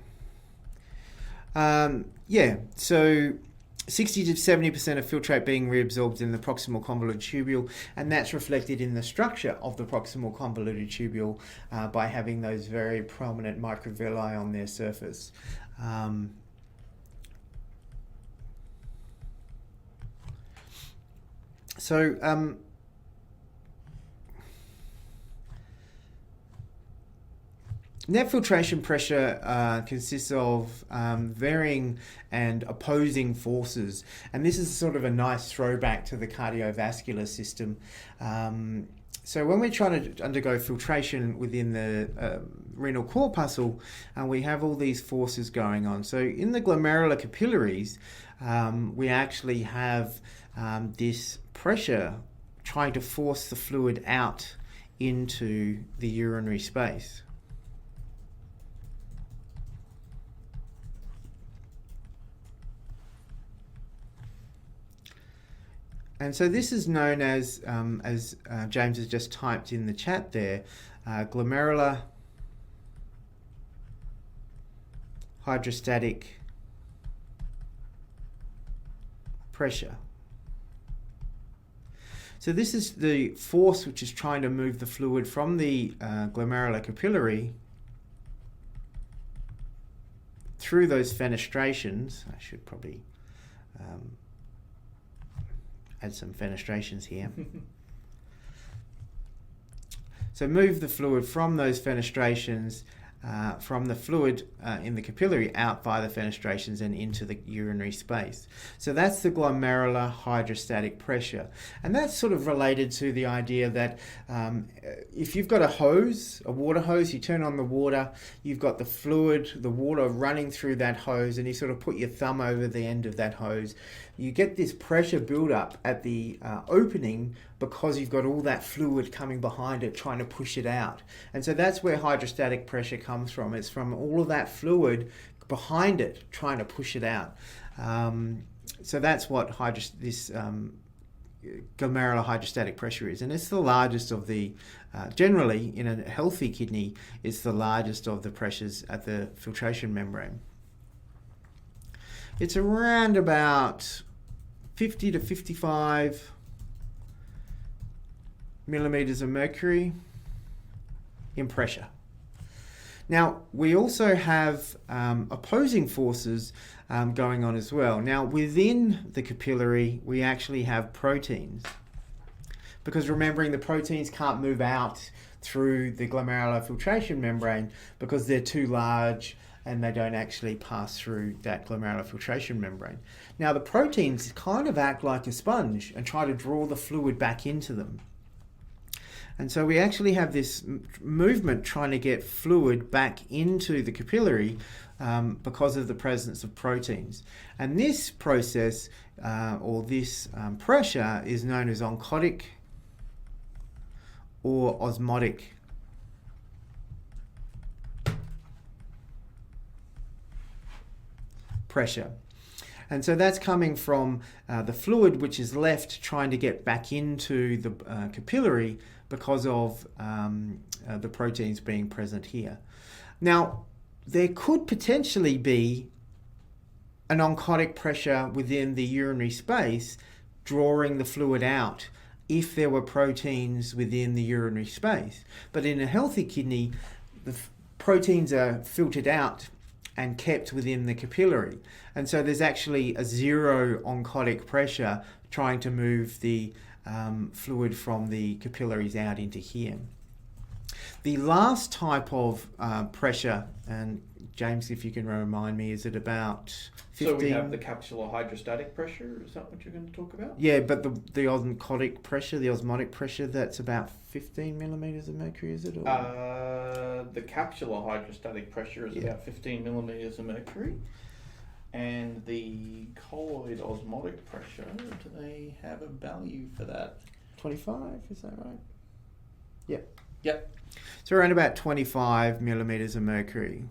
Yeah. So 60 to 70% of filtrate being reabsorbed in the proximal convoluted tubule, and that's reflected in the structure of the proximal convoluted tubule by having those very prominent microvilli on their surface. Net filtration pressure consists of varying and opposing forces, and this is sort of a nice throwback to the cardiovascular system. So when we're trying to undergo filtration within the renal corpuscle, we have all these forces going on. So in the glomerular capillaries, we actually have this pressure trying to force the fluid out into the urinary space. And so this is known as James has just typed in the chat there, glomerular hydrostatic pressure. So this is the force which is trying to move the fluid from the glomerular capillary through those fenestrations. I should probably add some fenestrations here. So move the fluid from those fenestrations, from the fluid in the capillary out via the fenestrations and into the urinary space. So that's the glomerular hydrostatic pressure. And that's sort of related to the idea that if you've got a hose, a water hose, you turn on the water, you've got the fluid, the water running through that hose, and you sort of put your thumb over the end of that hose. You get this pressure build up at the opening because you've got all that fluid coming behind it trying to push it out. And so that's where hydrostatic pressure comes from. It's from all of that fluid behind it trying to push it out. So that's what glomerular hydrostatic pressure is. And it's the largest of the, generally in a healthy kidney, it's the largest of the pressures at the filtration membrane. It's around about 50 to 55 millimeters of mercury in pressure. Now, we also have opposing forces going on as well. Now, within the capillary, we actually have proteins. Because remembering the proteins can't move out through the glomerular filtration membrane because they're too large and they don't actually pass through that glomerular filtration membrane. Now, the proteins kind of act like a sponge and try to draw the fluid back into them. And so we actually have this movement trying to get fluid back into the capillary because of the presence of proteins. And this process, or this pressure, is known as oncotic or osmotic pressure. And so that's coming from the fluid which is left trying to get back into the capillary because of the proteins being present here. Now, there could potentially be an oncotic pressure within the urinary space drawing the fluid out if there were proteins within the urinary space. But in a healthy kidney, the proteins are filtered out and kept within the capillary. And so there's actually a zero oncotic pressure trying to move the fluid from the capillaries out into here. The last type of pressure, and James, if you can remind me, is it about 15? So we have the capsular hydrostatic pressure, is that what you're going to talk about? Yeah, but the oncotic pressure, the osmotic pressure, that's about 15 millimeters of mercury, is it? Or? The capsular hydrostatic pressure is about 15 millimeters of mercury. And the colloid osmotic pressure, do they have a value for that? 25, is that right? Yep. Yep. So around about 25 millimeters of mercury.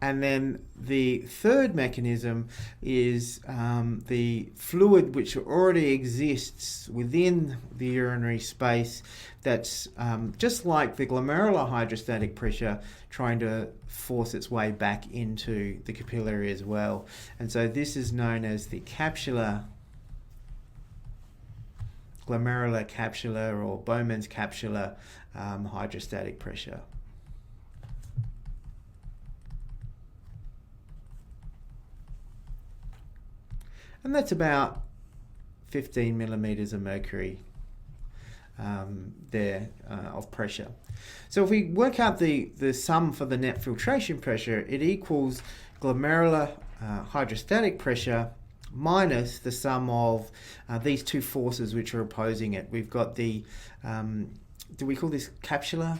And then the third mechanism is the fluid which already exists within the urinary space that's just like the glomerular hydrostatic pressure trying to force its way back into the capillary as well. And so this is known as the glomerular capsular or Bowman's capsular hydrostatic pressure. And that's about 15 millimeters of mercury there of pressure. So if we work out the sum for the net filtration pressure, it equals glomerular hydrostatic pressure minus the sum of these two forces which are opposing it. We've got the, do we call this capsular?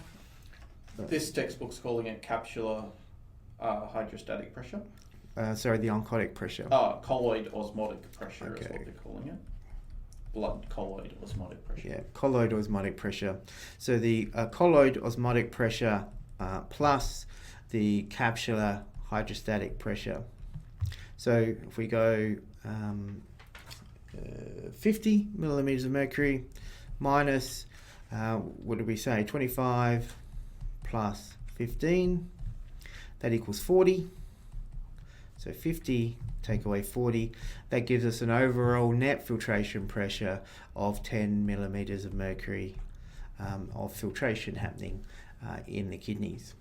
This textbook's calling it capsular hydrostatic pressure. Sorry, the oncotic pressure. Colloid osmotic pressure is what they're calling it. Blood colloid osmotic pressure. Yeah, colloid osmotic pressure. So the colloid osmotic pressure plus the capsular hydrostatic pressure. So if we go 50 millimeters of mercury minus, what did we say, 25 plus 15, that equals 40. So 50 take away 40, that gives us an overall net filtration pressure of 10 millimeters of mercury of filtration happening in the kidneys.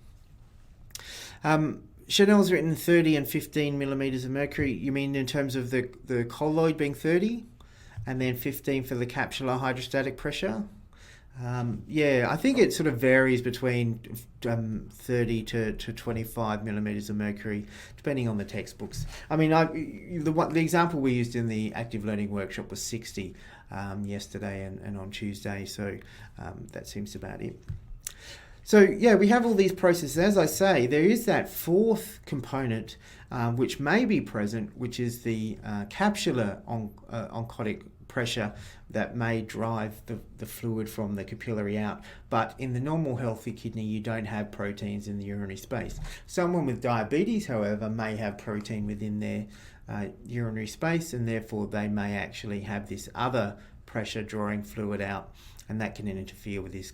Chanel's written 30 and 15 millimeters of mercury. You mean in terms of the colloid being 30 and then 15 for the capsular hydrostatic pressure? Yeah, I think it sort of varies between 30 to 25 millimeters of mercury, depending on the textbooks. I mean, the example we used in the active learning workshop was 60 yesterday and on Tuesday, so that seems about it. So yeah, we have all these processes. As I say, there is that fourth component which may be present, which is the capsular oncotic pressure that may drive the fluid from the capillary out. But in the normal healthy kidney, you don't have proteins in the urinary space. Someone with diabetes, however, may have protein within their urinary space, and therefore they may actually have this other pressure drawing fluid out, and that can interfere with this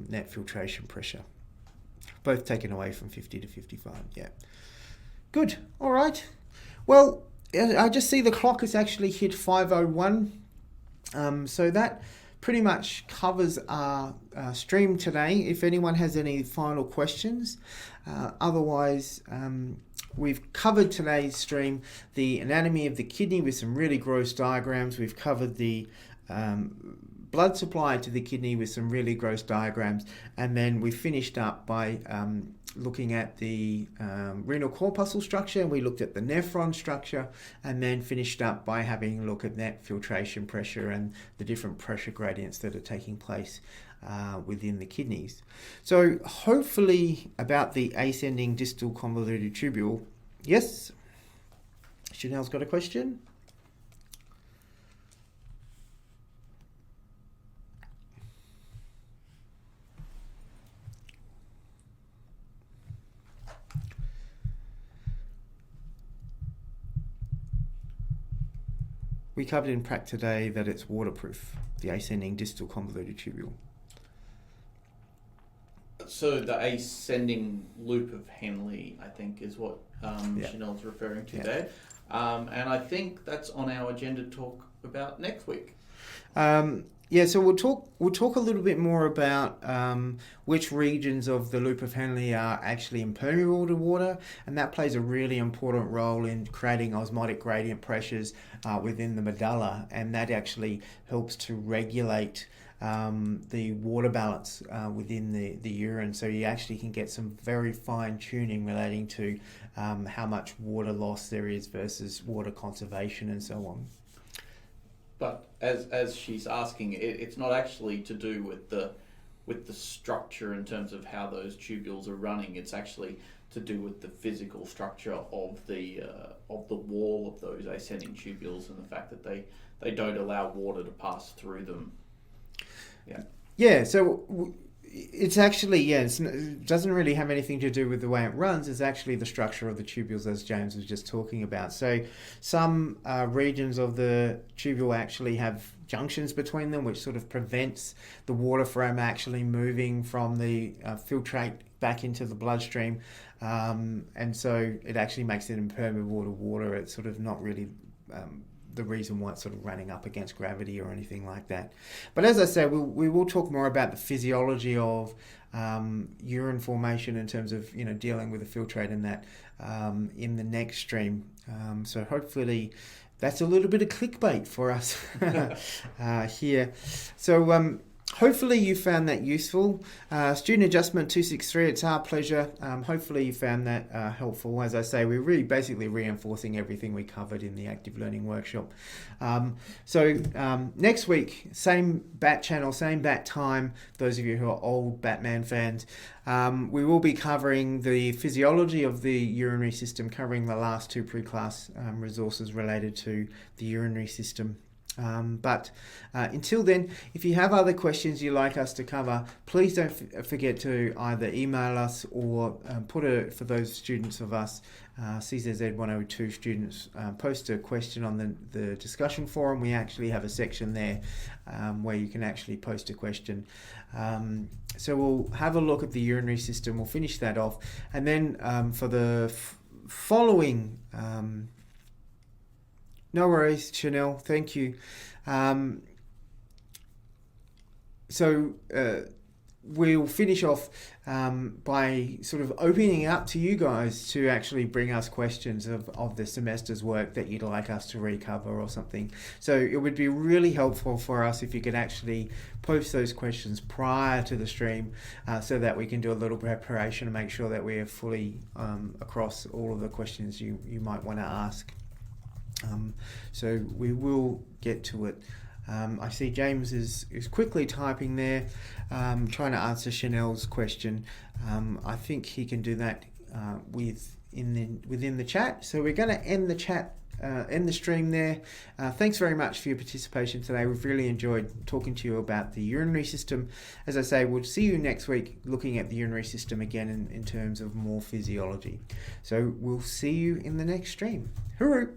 net filtration pressure. Both taken away from 50 to 55, yeah. Good, all right. Well, I just see the clock has actually hit 5:01. So that pretty much covers our stream today. If anyone has any final questions, otherwise we've covered today's stream the anatomy of the kidney with some really gross diagrams. We've covered the blood supply to the kidney with some really gross diagrams, and then we finished up by looking at the renal corpuscle structure, and we looked at the nephron structure, and then finished up by having a look at net filtration pressure and the different pressure gradients that are taking place within the kidneys. So hopefully about the ascending distal convoluted tubule. Yes? Chanel's got a question? We covered in prac today that it's waterproof, the ascending distal convoluted tubule. So the ascending loop of Henle, I think, is what Chanel's referring to there. And I think that's on our agenda to talk about next week. So we'll talk a little bit more about which regions of the loop of Henle are actually impermeable to water, and that plays a really important role in creating osmotic gradient pressures within the medulla, and that actually helps to regulate the water balance within the urine, so you actually can get some very fine tuning relating to how much water loss there is versus water conservation and so on. But as she's asking, it's not actually to do with the structure in terms of how those tubules are running. It's actually to do with the physical structure of the wall of those ascending tubules and the fact that they don't allow water to pass through them. Yeah. So it's actually, it doesn't really have anything to do with the way it runs. It's actually the structure of the tubules, as James was just talking about. So some regions of the tubule actually have junctions between them, which sort of prevents the water from actually moving from the filtrate back into the bloodstream. And so it actually makes it impermeable to water. It's sort of not really the reason why it's sort of running up against gravity or anything like that. But as I said, we will talk more about the physiology of urine formation in terms of dealing with the filtrate and that in the next stream. So hopefully that's a little bit of clickbait for us here. So hopefully you found that useful. Student Adjustment 263, it's our pleasure. Hopefully you found that helpful. As I say, we're really basically reinforcing everything we covered in the active learning workshop. So next week, same BAT channel, same BAT time, those of you who are old Batman fans, we will be covering the physiology of the urinary system, covering the last two pre-class resources related to the urinary system. But until then, if you have other questions you'd like us to cover, please don't forget to either email us or for those students of us, CZZ 102 students, post a question on the discussion forum. We actually have a section there where you can actually post a question. So we'll have a look at the urinary system, we'll finish that off, and then for the following, no worries, Chanel, thank you. So we'll finish off by sort of opening up to you guys to actually bring us questions of the semester's work that you'd like us to recover or something. So it would be really helpful for us if you could actually post those questions prior to the stream so that we can do a little preparation and make sure that we are fully across all of the questions you might want to ask. So we will get to it. I see James is quickly typing there, trying to answer Chanel's question. I think he can do that within the chat. So we're going to end the chat, end the stream there. Thanks very much for your participation today. We've really enjoyed talking to you about the urinary system. As I say, we'll see you next week looking at the urinary system again in terms of more physiology. So we'll see you in the next stream. Hooroo!